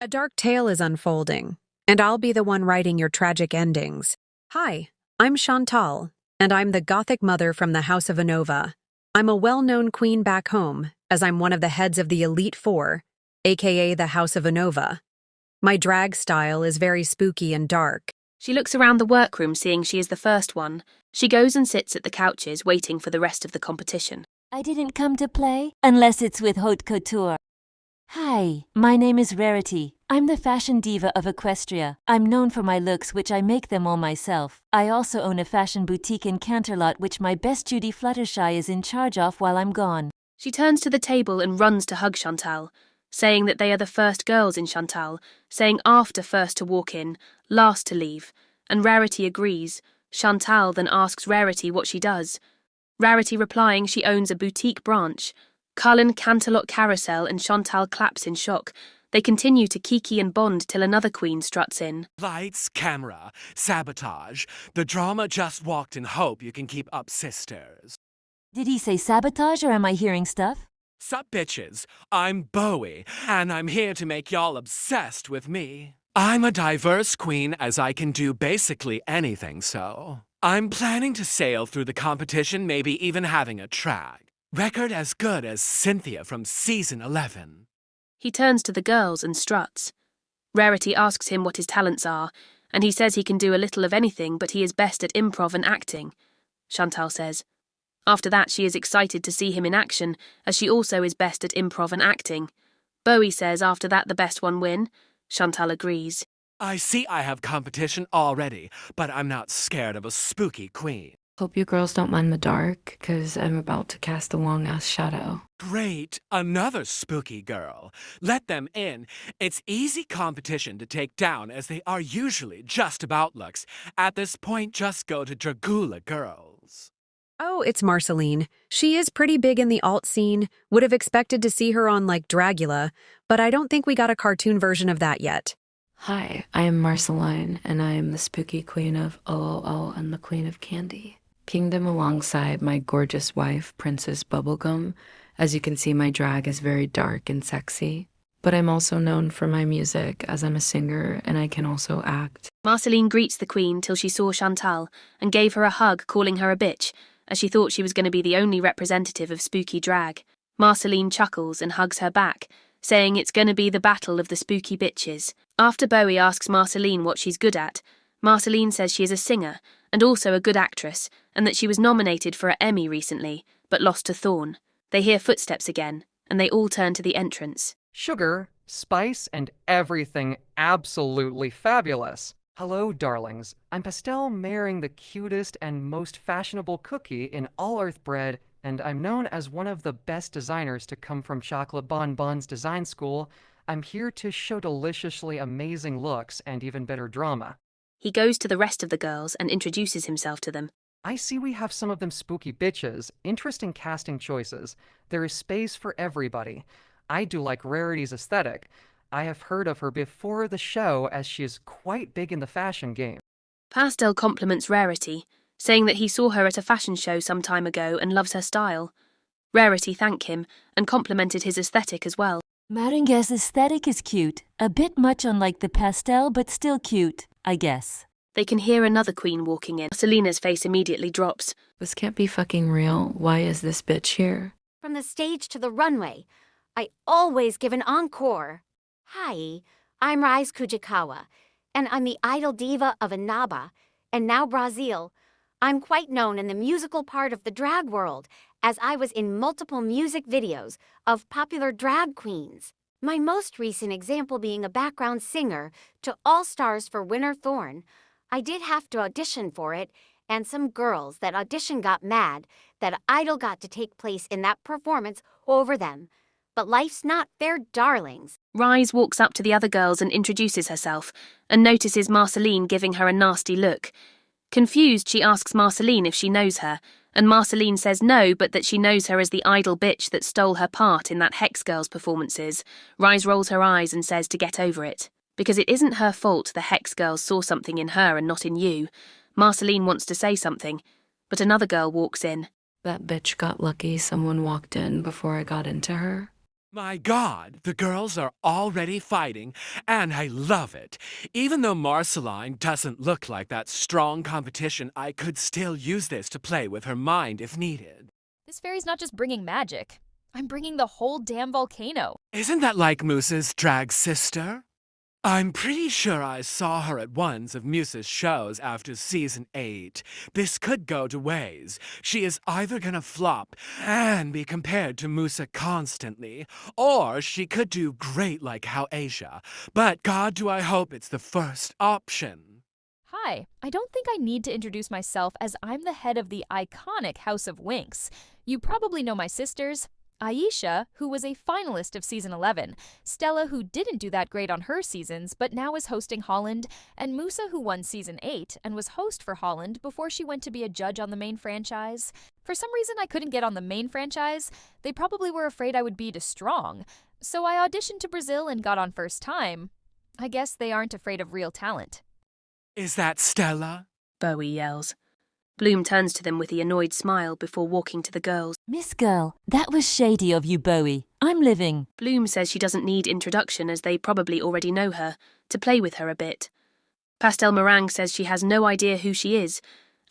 A dark tale is unfolding, and I'll be the one writing your tragic endings. Hi, I'm Chantal, and I'm the Gothic mother from the House of Anova. I'm a well-known queen back home, as I'm one of the heads of the Elite Four, aka the House of Anova. My drag style is very spooky and dark. She looks around the workroom, seeing she is the first one. She goes and sits at the couches, waiting for the rest of the competition. I didn't come to play, unless it's with haute couture. Hi, my name is Rarity. I'm the fashion diva of Equestria. I'm known for my looks, which I make them all myself. I also own a fashion boutique in Canterlot, which my best Judy Fluttershy is in charge of while I'm gone. She turns to the table and runs to hug Chantal, saying that they are the first girls in Chantal, saying after first to walk in, last to leave, and Rarity agrees. Chantal then asks Rarity what she does. Rarity replying she owns a boutique branch. Cullen Canterlot Carousel and Chantal claps in shock. They continue to kiki and bond till another queen struts in. Lights, camera, sabotage. The drama just walked in hope you can keep up, sisters. Did he say sabotage, or am I hearing stuff? Sup, bitches? I'm Bowie, and I'm here to make y'all obsessed with me. I'm a diverse queen, as I can do basically anything, so I'm planning to sail through the competition, maybe even having a track. Record as good as Cynthia from season 11. He turns to the girls and struts. Rarity asks him what his talents are, and he says he can do a little of anything, but he is best at improv and acting, Chantal says. After that, she is excited to see him in action, as she also is best at improv and acting. Bowie says after that the best one win. Chantal agrees. I see I have competition already, but I'm not scared of a spooky queen. Hope you girls don't mind the dark, because I'm about to cast a long-ass shadow. Great, another spooky girl. Let them in. It's easy competition to take down, as they are usually just about looks. At this point, just go to Dragula girls. Oh, it's Marceline. She is pretty big in the alt scene. Would have expected to see her on, like, Dragula, but I don't think we got a cartoon version of that yet. Hi, I am Marceline, and I am the spooky queen of OOO and the queen of candy. Kingdom alongside my gorgeous wife, Princess Bubblegum. As you can see, my drag is very dark and sexy. But I'm also known for my music, as I'm a singer and I can also act. Marceline greets the queen till she saw Chantal and gave her a hug, calling her a bitch, as she thought she was going to be the only representative of spooky drag. Marceline chuckles and hugs her back, saying it's going to be the battle of the spooky bitches. After Bowie asks Marceline what she's good at, Marceline says she is a singer and also a good actress, and that she was nominated for an Emmy recently, but lost to Thorne. They hear footsteps again, and they all turn to the entrance. Sugar, spice, and everything absolutely fabulous. Hello, darlings. I'm Pastel, marrying the cutest and most fashionable cookie in all Earth bread, and I'm known as one of the best designers to come from Chocolate Bonbon's design school. I'm here to show deliciously amazing looks and even better drama. He goes to the rest of the girls and introduces himself to them. I see we have some of them spooky bitches. Interesting casting choices. There is space for everybody. I do like Rarity's aesthetic. I have heard of her before the show, as she is quite big in the fashion game. Pastel compliments Rarity, saying that he saw her at a fashion show some time ago and loves her style. Rarity thanked him and complimented his aesthetic as well. Maringa's aesthetic is cute. A bit much unlike the pastel, but still cute, I guess. They can hear another queen walking in. Selena's face immediately drops. This can't be fucking real. Why is this bitch here? From the stage to the runway, I always give an encore. Hi, I'm Rise Kujikawa, and I'm the idol diva of Inaba, and now Brasil. I'm quite known in the musical part of the drag world, as I was in multiple music videos of popular drag queens. My most recent example being a background singer to All Stars for Winter Thorne. I did have to audition for it, and some girls that audition got mad that Idol got to take place in that performance over them. But life's not fair, darlings. Rise walks up to the other girls and introduces herself, and notices Marceline giving her a nasty look. Confused, she asks Marceline if she knows her, and Marceline says no, but that she knows her as the idol bitch that stole her part in that Hex Girls performances. Rise rolls her eyes and says to get over it, because it isn't her fault the Hex Girls saw something in her and not in you. Marceline wants to say something, but another girl walks in. That bitch got lucky someone walked in before I got into her. My God, the girls are already fighting, and I love it. Even though Marceline doesn't look like that strong competition, I could still use this to play with her mind if needed. This fairy's not just bringing magic. I'm bringing the whole damn volcano. Isn't that like Moose's drag sister? I'm pretty sure I saw her at one of Muse's shows after season 8. This could go two ways. She is either gonna flop and be compared to Musa constantly, or she could do great like how Asia. But God, do I hope it's the first option. Hi, I don't think I need to introduce myself as I'm the head of the iconic House of Winx. You probably know my sisters. Aisha, who was a finalist of season 11, Stella, who didn't do that great on her seasons but now is hosting Holland, and Musa, who won season 8 and was host for Holland before she went to be a judge on the main franchise. For some reason I couldn't get on the main franchise. They probably were afraid I would be too strong. So I auditioned to Brazil and got on first time. I guess they aren't afraid of real talent. Is that Stella? Bowie yells. Bloom turns to them with the annoyed smile before walking to the girls. Miss Girl, that was shady of you, Bowie. I'm living. Bloom says she doesn't need introduction as they probably already know her, to play with her a bit. Pastel Meringue says she has no idea who she is,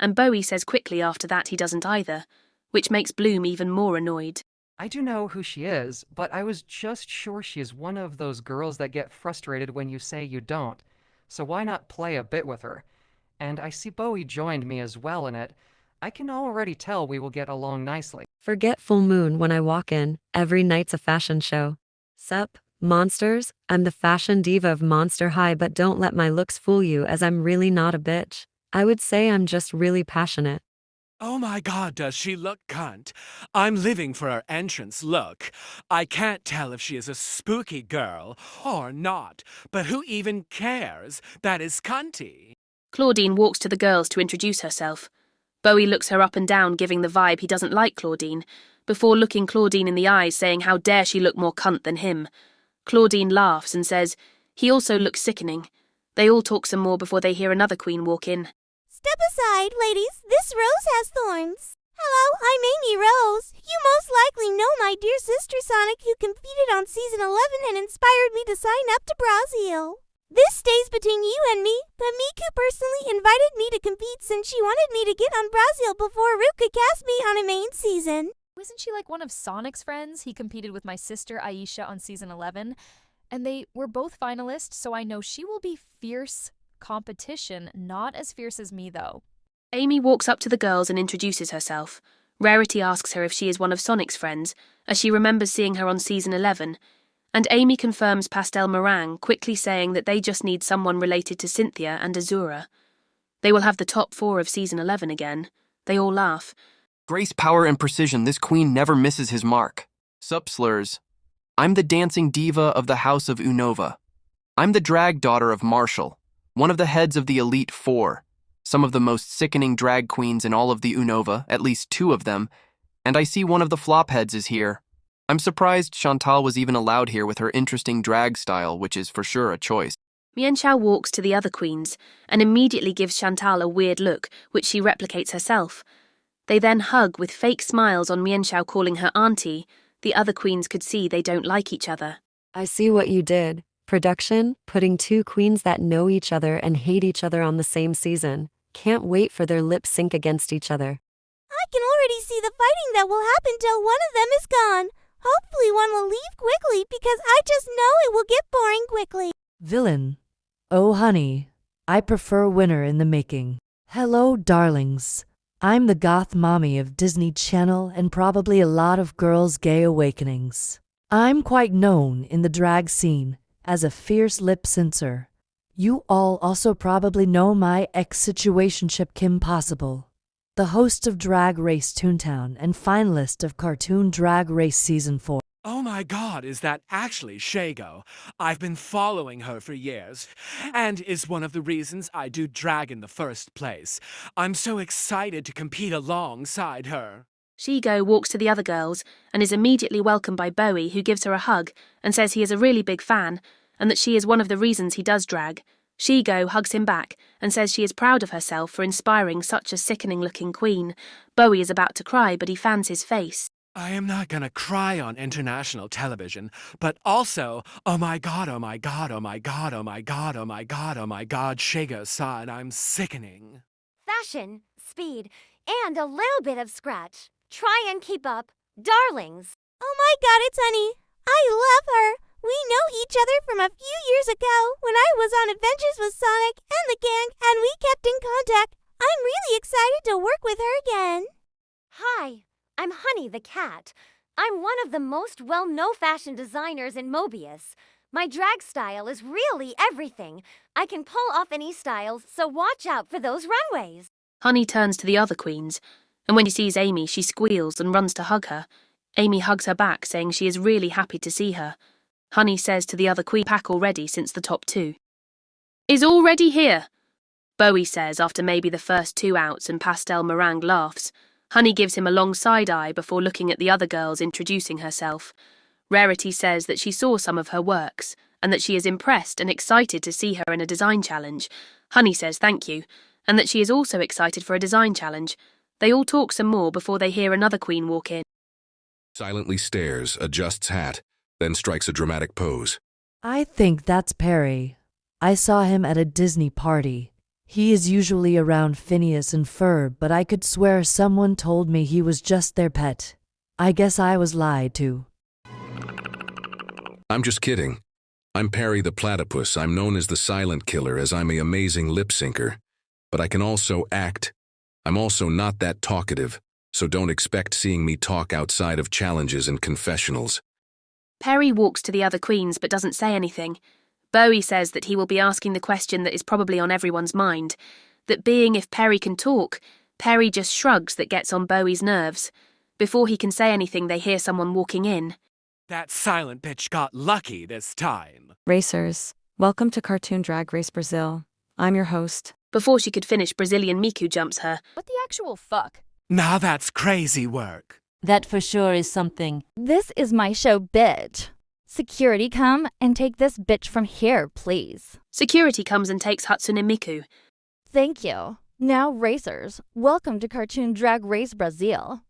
and Bowie says quickly after that he doesn't either, which makes Bloom even more annoyed. I do know who she is, but I was just sure she is one of those girls that get frustrated when you say you don't. So why not play a bit with her? And I see Bowie joined me as well in it. I can already tell we will get along nicely. Forget full moon when I walk in. Every night's a fashion show. Sup, monsters? I'm the fashion diva of Monster High, but don't let my looks fool you as I'm really not a bitch. I would say I'm just really passionate. Oh my God, does she look cunt? I'm living for her entrance look. I can't tell if she is a spooky girl or not, but who even cares? That is cunty. Claudine walks to the girls to introduce herself. Bowie looks her up and down, giving the vibe he doesn't like Claudine, before looking Claudine in the eyes, saying how dare she look more cunt than him. Claudine laughs and says he also looks sickening. They all talk some more before they hear another queen walk in. Step aside, ladies. This rose has thorns. Hello, I'm Amy Rose. You most likely know my dear sister Sonic, who competed on season 11 and inspired me to sign up to Brasil. This stays between you and me, but Miku personally invited me to compete since she wanted me to get on Brasil before Rook could cast me on a main season. Wasn't she like one of Sonic's friends? He competed with my sister Aisha on season 11, and they were both finalists, so I know she will be fierce competition, not as fierce as me though. Amy walks up to the girls and introduces herself. Rarity asks her if she is one of Sonic's friends, as she remembers seeing her on season 11, and Amy confirms Pastel Meringue, quickly saying that they just need someone related to Cynthia and Azura. They will have the top 4 of season 11 again. They all laugh. Grace, power, and precision, this queen never misses his mark. Sup, slurs. I'm the dancing diva of the House of Unova. I'm the drag daughter of Marshall, one of the heads of the Elite Four, some of the most sickening drag queens in all of the Unova, at least 2 of them, and I see one of the flop heads is here. I'm surprised Chantal was even allowed here with her interesting drag style, which is for sure a choice. Mienshao walks to the other queens and immediately gives Chantal a weird look, which she replicates herself. They then hug with fake smiles on Mienshao calling her auntie. The other queens could see they don't like each other. I see what you did. Production, putting 2 queens that know each other and hate each other on the same season. Can't wait for their lip sync against each other. I can already see the fighting that will happen till one of them is gone. Hopefully one will leave quickly because I just know it will get boring quickly. Villain. Oh honey, I prefer winner in the making. Hello darlings. I'm the goth mommy of Disney Channel and probably a lot of girls' gay awakenings. I'm quite known in the drag scene as a fierce lip syncer. You all also probably know my ex-situationship Kim Possible, the host of Drag Race Toontown and finalist of Cartoon Drag Race Season 4. Oh my God, is that actually Shago? I've been following her for years, and is one of the reasons I do drag in the first place. I'm so excited to compete alongside her. Shigo walks to the other girls and is immediately welcomed by Bowie, who gives her a hug and says he is a really big fan and that she is one of the reasons he does drag. Shigo hugs him back and says she is proud of herself for inspiring such a sickening-looking queen. Bowie is about to cry, but he fans his face. I am not gonna cry on international television, but also, oh my god, oh my god, oh my god, oh my god, oh my god, oh my god, Shiga-san, I'm sickening. Fashion, speed, and a little bit of scratch. Try and keep up. Darlings. Oh my god, it's Honey. I love her. We know each other from a few years ago when I was on adventures with Sonic and the gang, and we kept in contact. I'm really excited to work with her again. Hi, I'm Honey the cat. I'm one of the most well-known fashion designers in Mobius. My drag style is really everything. I can pull off any styles, so watch out for those runways. Honey turns to the other queens, and when she sees Amy, she squeals and runs to hug her. Amy hugs her back, saying she is really happy to see her. Honey says to the other queen, pack already since the top two. Is already here, Bowie says after maybe the first 2 outs, and Pastel Meringue laughs. Honey gives him a long side eye before looking at the other girls introducing herself. Rarity says that she saw some of her works, and that she is impressed and excited to see her in a design challenge. Honey says thank you, and that she is also excited for a design challenge. They all talk some more before they hear another queen walk in. Silently stares, adjusts hat, then strikes a dramatic pose. I think that's Perry. I saw him at a Disney party. He is usually around Phineas and Ferb, but I could swear someone told me he was just their pet. I guess I was lied to. I'm just kidding. I'm Perry the Platypus. I'm known as the Silent Killer as I'm an amazing lip syncer. But I can also act. I'm also not that talkative, so don't expect seeing me talk outside of challenges and confessionals. Perry walks to the other queens but doesn't say anything. Bowie says that he will be asking the question that is probably on everyone's mind, that being if Perry can talk, Perry just shrugs that gets on Bowie's nerves. Before he can say anything, they hear someone walking in. That silent bitch got lucky this time. Racers, welcome to Cartoon Drag Race Brazil. I'm your host. Before she could finish, Brazilian Miku jumps her. What the actual fuck? Now that's crazy work. That for sure is something. This is my show, bitch. Security, come and take this bitch from here, please. Security comes and takes Hatsune Miku. Thank you. Now, racers, welcome to Cartoon Drag Race Brazil.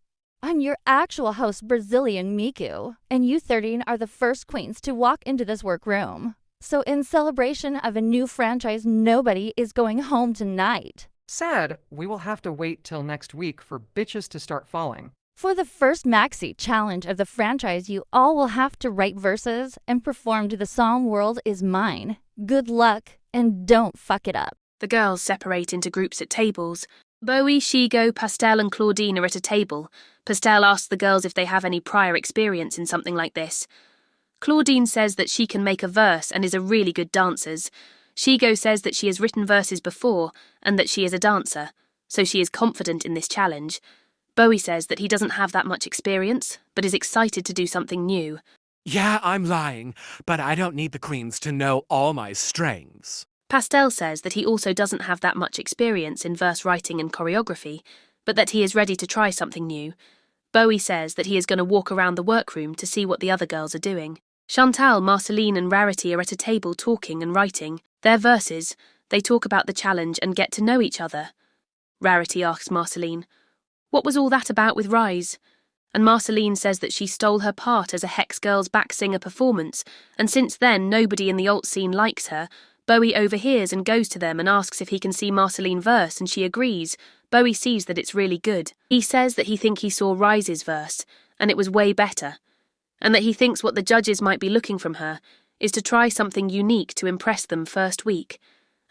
I'm your actual host, Brazilian Miku, and you 13 are the first queens to walk into this workroom. So in celebration of a new franchise, nobody is going home tonight. Sad, we will have to wait till next week for bitches to start falling. For the first maxi challenge of the franchise, you all will have to write verses and perform to the song World Is Mine. Good luck, and don't fuck it up. The girls separate into groups at tables. Bowie, Shigo, Pastel and Claudine are at a table. Pastel asks the girls if they have any prior experience in something like this. Claudine says that she can make a verse and is a really good dancer. Shigo says that she has written verses before and that she is a dancer, so she is confident in this challenge. Bowie says that he doesn't have that much experience, but is excited to do something new. Yeah, I'm lying, but I don't need the queens to know all my strengths. Pastel says that he also doesn't have that much experience in verse writing and choreography, but that he is ready to try something new. Bowie says that he is going to walk around the workroom to see what the other girls are doing. Chantal, Marceline and Rarity are at a table talking and writing. Their verses, they talk about the challenge and get to know each other. Rarity asks Marceline, "What was all that about with Rise?" And Marceline says that she stole her part as a Hex Girls back singer performance, and since then nobody in the alt scene likes her. Bowie overhears and goes to them and asks if he can see Marceline verse, and she agrees. Bowie sees that it's really good. He says that he thinks he saw Rise's verse, and it was way better, and that he thinks what the judges might be looking from her is to try something unique to impress them first week,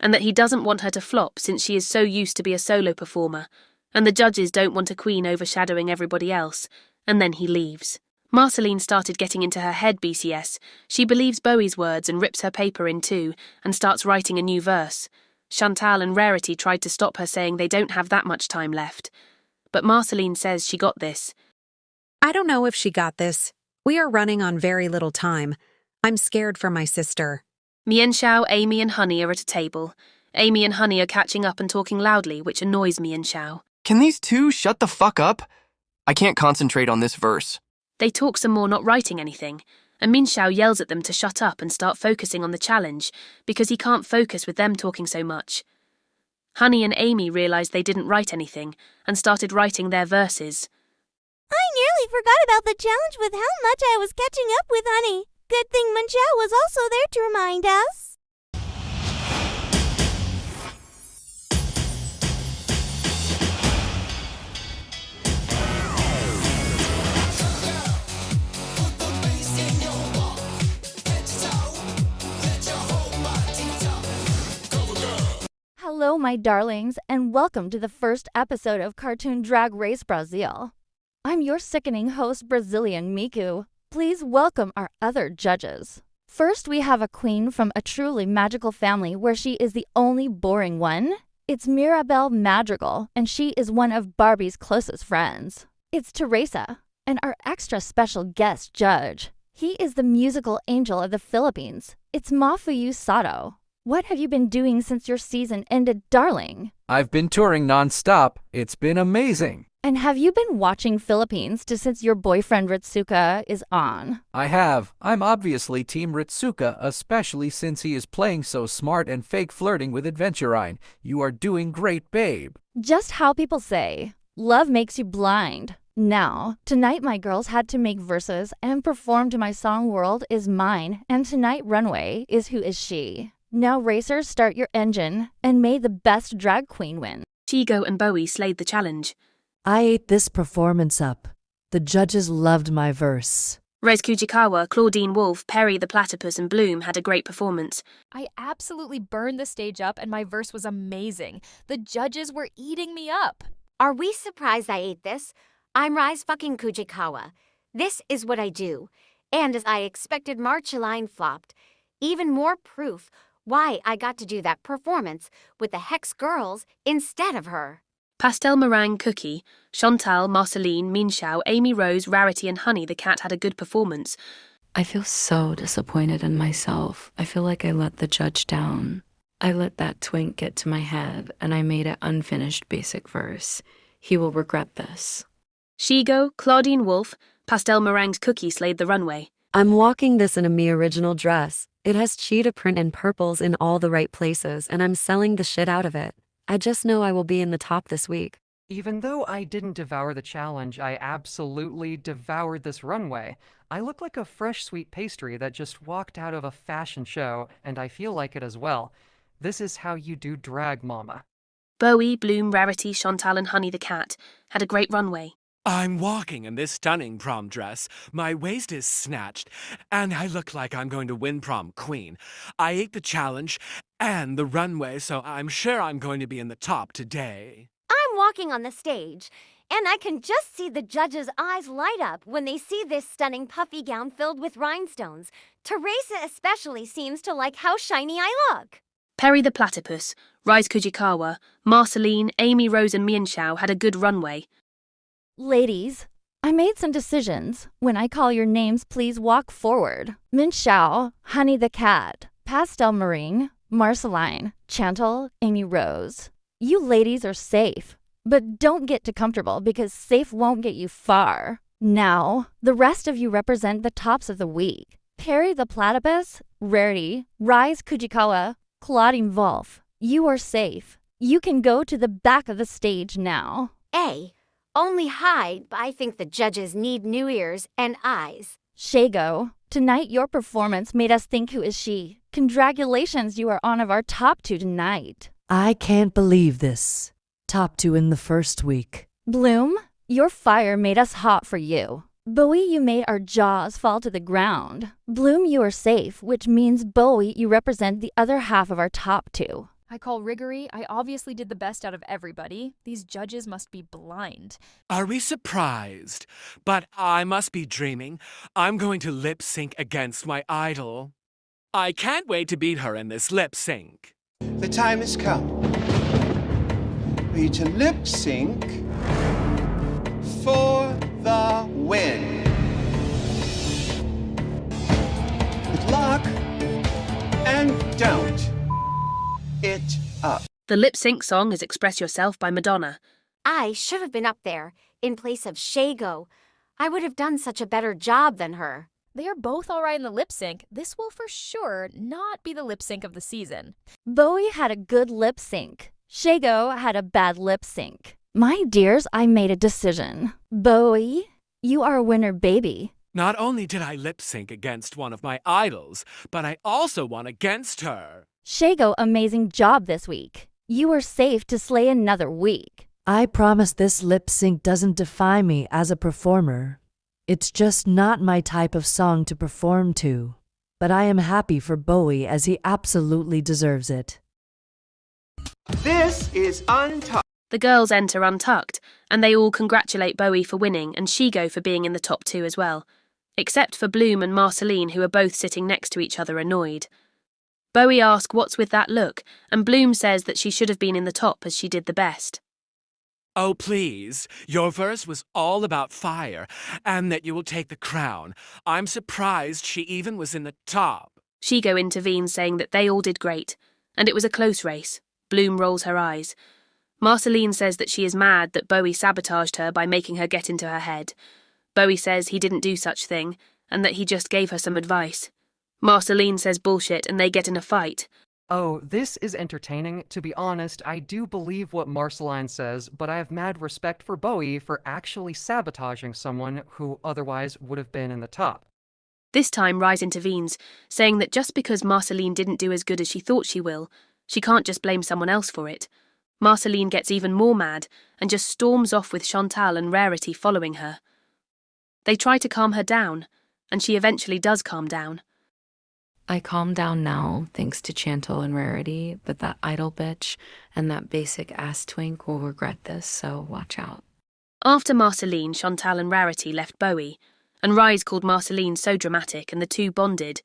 and that he doesn't want her to flop since she is so used to be a solo performer, and the judges don't want a queen overshadowing everybody else, and then he leaves. Marceline started getting into her head BCS. She believes Bowie's words and rips her paper in two and starts writing a new verse. Chantal and Rarity tried to stop her, saying they don't have that much time left. But Marceline says she got this. I don't know if she got this. We are running on very little time. I'm scared for my sister. Mienshao, Amy and Honey are at a table. Amy and Honey are catching up and talking loudly, which annoys Mienshao. Can these two shut the fuck up? I can't concentrate on this verse. They talk some more, not writing anything, and Mienshao yells at them to shut up and start focusing on the challenge, because he can't focus with them talking so much. Honey and Amy realised they didn't write anything, and started writing their verses. I nearly forgot about the challenge with how much I was catching up with Honey. Good thing Munchao was also there to remind us. Hello, my darlings, and welcome to the first episode of Cartoon Drag Race Brazil. I'm your sickening host, Brazilian Miku. Please welcome our other judges. First, we have a queen from a truly magical family where she is the only boring one. It's Mirabelle Madrigal, and she is one of Barbie's closest friends. It's Teresa, and our extra special guest judge. He is the musical angel of the Philippines. It's Mafuyu Sato. What have you been doing since your season ended, darling? I've been touring nonstop. It's been amazing. And have you been watching Philippines since your boyfriend Ritsuka is on? I have. I'm obviously Team Ritsuka, especially since he is playing so smart and fake flirting with Adventurine. You are doing great, babe. Just how people say, love makes you blind. Now, tonight my girls had to make verses and perform to my song World Is Mine, and tonight Runway is Who Is She. Now racers, start your engine, and may the best drag queen win. Shigo and Bowie slayed the challenge. I ate this performance up. The judges loved my verse. Rose Kujikawa, Claudine Wolfe, Perry the Platypus, and Bloom had a great performance. I absolutely burned the stage up and my verse was amazing. The judges were eating me up. Are we surprised I ate this? I'm Rise fucking Kujikawa. This is what I do. And as I expected, Marceline flopped. Even more proof why I got to do that performance with the Hex girls instead of her. Pastel Meringue Cookie, Chantal, Marceline, Minxiao, Amy Rose, Rarity, and Honey the Cat had a good performance. I feel so disappointed in myself. I feel like I let the judge down. I let that twink get to my head, and I made an unfinished basic verse. He will regret this. Shigo, Claudine Wolfe, Pastel Meringue Cookie slayed the runway. I'm walking this in a me original dress. It has cheetah print and purples in all the right places, and I'm selling the shit out of it. I just know I will be in the top this week. Even though I didn't devour the challenge, I absolutely devoured this runway. I look like a fresh sweet pastry that just walked out of a fashion show, and I feel like it as well. This is how you do drag, mama. Bowie, Bloom, Rarity, Chantal, and Honey the Cat had a great runway. I'm walking in this stunning prom dress. My waist is snatched, and I look like I'm going to win prom queen. I ate the challenge and the runway, so I'm sure I'm going to be in the top today. I'm walking on the stage, and I can just see the judges' eyes light up when they see this stunning puffy gown filled with rhinestones. Teresa especially seems to like how shiny I look. Perry the Platypus, Rise Kujikawa, Marceline, Amy Rose, and Minxiao had a good runway. Ladies, I made some decisions. When I call your names, please walk forward. Minxiao, Honey the Cat, Pastel Meringue, Marceline, Chantal, Amy Rose. You ladies are safe, but don't get too comfortable because safe won't get you far. Now, the rest of you represent the tops of the week. Perry the Platypus, Rarity, Rise Kujikawa, Claudine Wolfe. You are safe. You can go to the back of the stage now. Only hide, but I think the judges need new ears and eyes. Shago, tonight your performance made us think Who Is She. Congratulations, you are one of our top 2 tonight. I can't believe this. Top 2 in the first week. Bloom, your fire made us hot for you. Bowie, you made our jaws fall to the ground. Bloom, you are safe, which means Bowie, you represent the other half of our top 2. I call Riggory. I obviously did the best out of everybody. These judges must be blind. Are we surprised? But I must be dreaming. I'm going to lip sync against my idol. I can't wait to beat her in this lip sync. The time has come for you to lip sync for the win. Good luck and don't it up. The lip sync song is Express Yourself by Madonna. I should have been up there in place of Shago. I would have done such a better job than her. They are both all right in the lip sync. This will for sure not be the lip sync of the season. Bowie had a good lip sync. Shago had a bad lip sync. My dears, I made a decision. Bowie, You are a winner, baby. Not only did I lip sync against one of my idols, but I also won against her. Shago, amazing job this week. You are safe to slay another week. I promise this lip sync doesn't define me as a performer. It's just not my type of song to perform to. But I am happy for Bowie as he absolutely deserves it. This is Untucked. The girls enter untucked, and they all congratulate Bowie for winning and Shigo for being in the top 2 as well, except for Bloom and Marceline, who are both sitting next to each other annoyed. Bowie asks what's with that look, and Bloom says that she should have been in the top as she did the best. Oh, please, your verse was all about fire, and that you will take the crown. I'm surprised she even was in the top. Shigo intervenes, saying that they all did great, and it was a close race. Bloom rolls her eyes. Marceline says that she is mad that Bowie sabotaged her by making her get into her head. Bowie says he didn't do such thing, and that he just gave her some advice. Marceline says bullshit, and they get in a fight. Oh, this is entertaining. To be honest, I do believe what Marceline says, but I have mad respect for Bowie for actually sabotaging someone who otherwise would have been in the top. This time, Rise intervenes, saying that just because Marceline didn't do as good as she thought she will, she can't just blame someone else for it. Marceline gets even more mad and just storms off with Chantal and Rarity following her. They try to calm her down, and she eventually does calm down. I calm down now, thanks to Chantal and Rarity, but that idol bitch and that basic ass twink will regret this, so watch out. After Marceline, Chantal and Rarity left Bowie, and Rise called Marceline so dramatic and the two bonded,